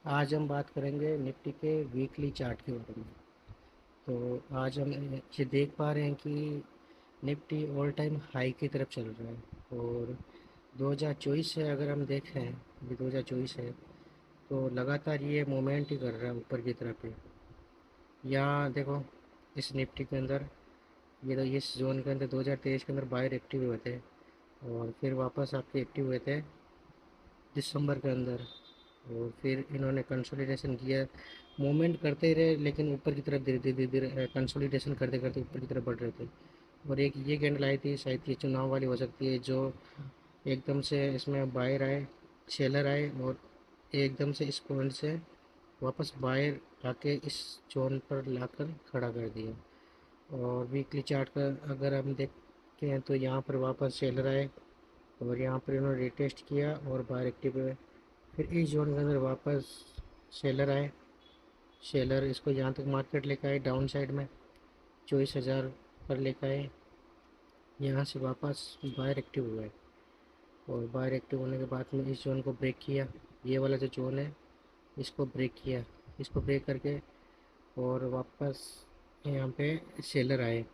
आज हम बात करेंगे निफ्टी के वीकली चार्ट के बारे में। तो आज हम ये देख पा रहे हैं कि निफ्टी ऑल टाइम हाई की तरफ चल रहा है और 2024 से अगर हम देखें, ये 2024 है, तो लगातार ये मोमेंट ही कर रहा है ऊपर की तरफ ही। यहाँ देखो, इस निफ्टी के अंदर, ये तो इस जोन के अंदर 2023 के अंदर बायर एक्टिव हुए थे और फिर वापस आपके एक्टिव हुए थे दिसंबर के अंदर। और फिर इन्होंने कंसोलिडेशन किया, मूवमेंट करते ही रहे, लेकिन ऊपर की तरफ धीरे धीरे धीरे धीरे कंसोलिडेशन करते करते ऊपर की तरफ बढ़ रहे थे। और एक ये कैंडल आई थी, शायद ये चुनाव वाली हो सकती है, जो एकदम से इसमें बायर आए, सेलर आए और एकदम से इस पॉइंट से वापस बायर आके इस जोन पर लाकर खड़ा कर दिया। और वीकली चार्ट का अगर हम देखते हैं तो यहाँ पर वापस सेलर आए और यहाँ पर इन्होंने रिटेस्ट किया और बायर एक्टिव हुए। फिर इस जोन के अंदर वापस सेलर आए, सेलर इसको यहाँ तक मार्केट लेकर आए डाउन साइड में 24,000 पर लेकर आए। यहाँ से वापस बायर एक्टिव हुए और बायर एक्टिव होने के बाद में इस जोन को ब्रेक किया। ये वाला जो जोन है, इसको ब्रेक किया, इसको ब्रेक करके और वापस यहाँ पे सेलर आए,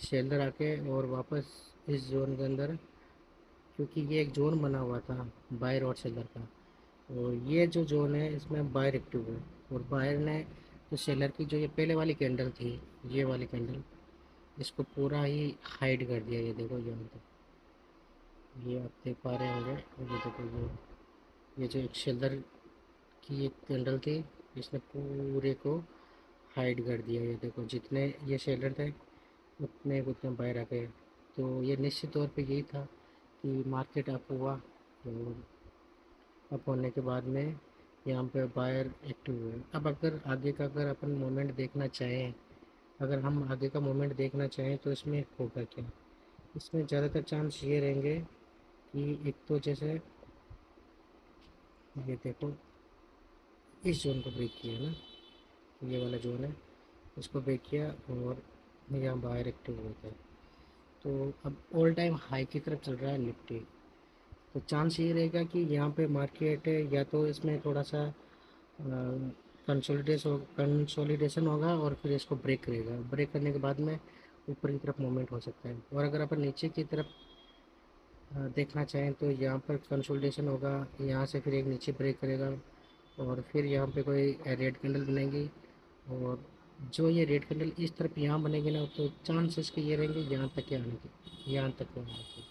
सेलर आके और वापस इस जोन के अंदर, क्योंकि ये एक जोन बना हुआ था बायर और सेलर का, और ये जो जोन है इसमें बायर एक्टिव है। और बायर ने जो सेलर की जो ये पहले वाली कैंडल थी, ये वाली कैंडल, इसको पूरा ही हाइड कर दिया। ये देखो यहाँ पे, ये आप देख पा रहे होंगे। ये देखो, ये जो एक सेलर की एक कैंडल थी, इसने पूरे को हाइड कर दिया। ये देखो, जितने ये सेलर थे उतने उतने बायर आ गए। तो ये निश्चित तौर पे यही था कि मार्केट अप हुआ और अप होने के बाद में यहाँ पे बायर एक्टिव हुए। अब अगर आगे का अगर अपन मोमेंट देखना चाहें, अगर हम आगे का मोमेंट देखना चाहें तो इसमें होगा क्या? इसमें ज़्यादातर चांस ये रहेंगे कि एक तो जैसे ये देखो, इस जोन को ब्रेक किया ना, ये वाला जोन है, इसको ब्रेक किया और यहाँ बायर एक्टिव हुए थे। तो अब ऑल टाइम हाई की तरफ चल रहा है निफ्टी। तो चांस ये रहेगा कि यहाँ पे मार्केट या तो इसमें थोड़ा सा कंसोलिडेशन होगा और फिर इसको ब्रेक करेगा। ब्रेक करने के बाद में ऊपर की तरफ मूवमेंट हो सकता है। और अगर अपन नीचे की तरफ देखना चाहें तो यहाँ पर कंसोलिडेशन होगा, यहाँ से फिर एक नीचे ब्रेक करेगा और फिर यहाँ पे कोई रेड कैंडल बनेगी। और जो ये रेड कैंडल इस तरफ यहाँ बनेगी ना, तो चांसेस के ये रहेंगे यहाँ तक के आने के, यहाँ तक के आने के।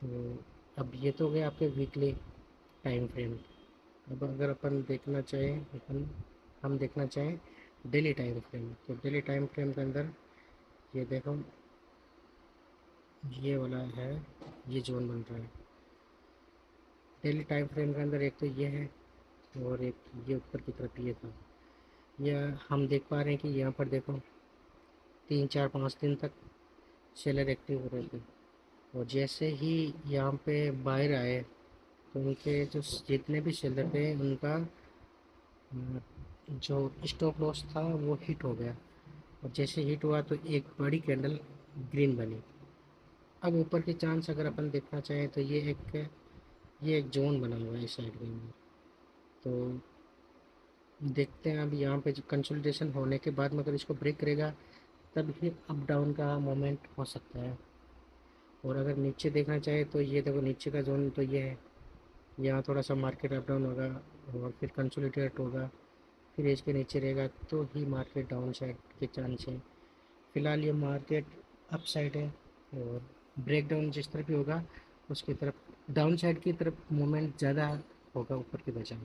तो अब ये तो हो गए आपके वीकली टाइम फ्रेम। अब अगर अपन देखना चाहें, हम देखना चाहें डेली टाइम फ्रेम, तो डेली टाइम फ्रेम के अंदर ये देखो, ये वाला है, ये जोन बन रहा है डेली टाइम फ्रेम के अंदर। एक तो ये है और एक ये ऊपर की तरफ ये था। यह हम देख पा रहे हैं कि यहाँ पर देखो 3 4 5 दिन तक सेलर एक्टिव हो रहे थे और जैसे ही यहाँ पे बाहर आए तो उनके जो जितने भी सेलर थे उनका जो स्टॉप लॉस था वो हिट हो गया। और जैसे हिट हुआ तो एक बड़ी कैंडल ग्रीन बनी। अब ऊपर के चांस अगर अपन देखना चाहें तो ये एक जोन बना हुआ है इस साइड के अंदर। तो देखते हैं अब यहाँ पे कंसोलिडेशन होने के बाद में अगर इसको ब्रेक करेगा तब ही अप डाउन का मोमेंट हो सकता है। और अगर नीचे देखना चाहे तो ये देखो, नीचे का जोन तो ये है, यहाँ थोड़ा सा मार्केट अप डाउन होगा और फिर कंसोलिडेट होगा, फिर इसके नीचे रहेगा तो ही मार्केट डाउन साइड के चांस है। फिलहाल ये मार्केट अप साइड है और ब्रेक डाउन जिस तरफ भी होगा उसकी तरफ, डाउन साइड की तरफ मूवमेंट ज़्यादा होगा ऊपर की बजाय।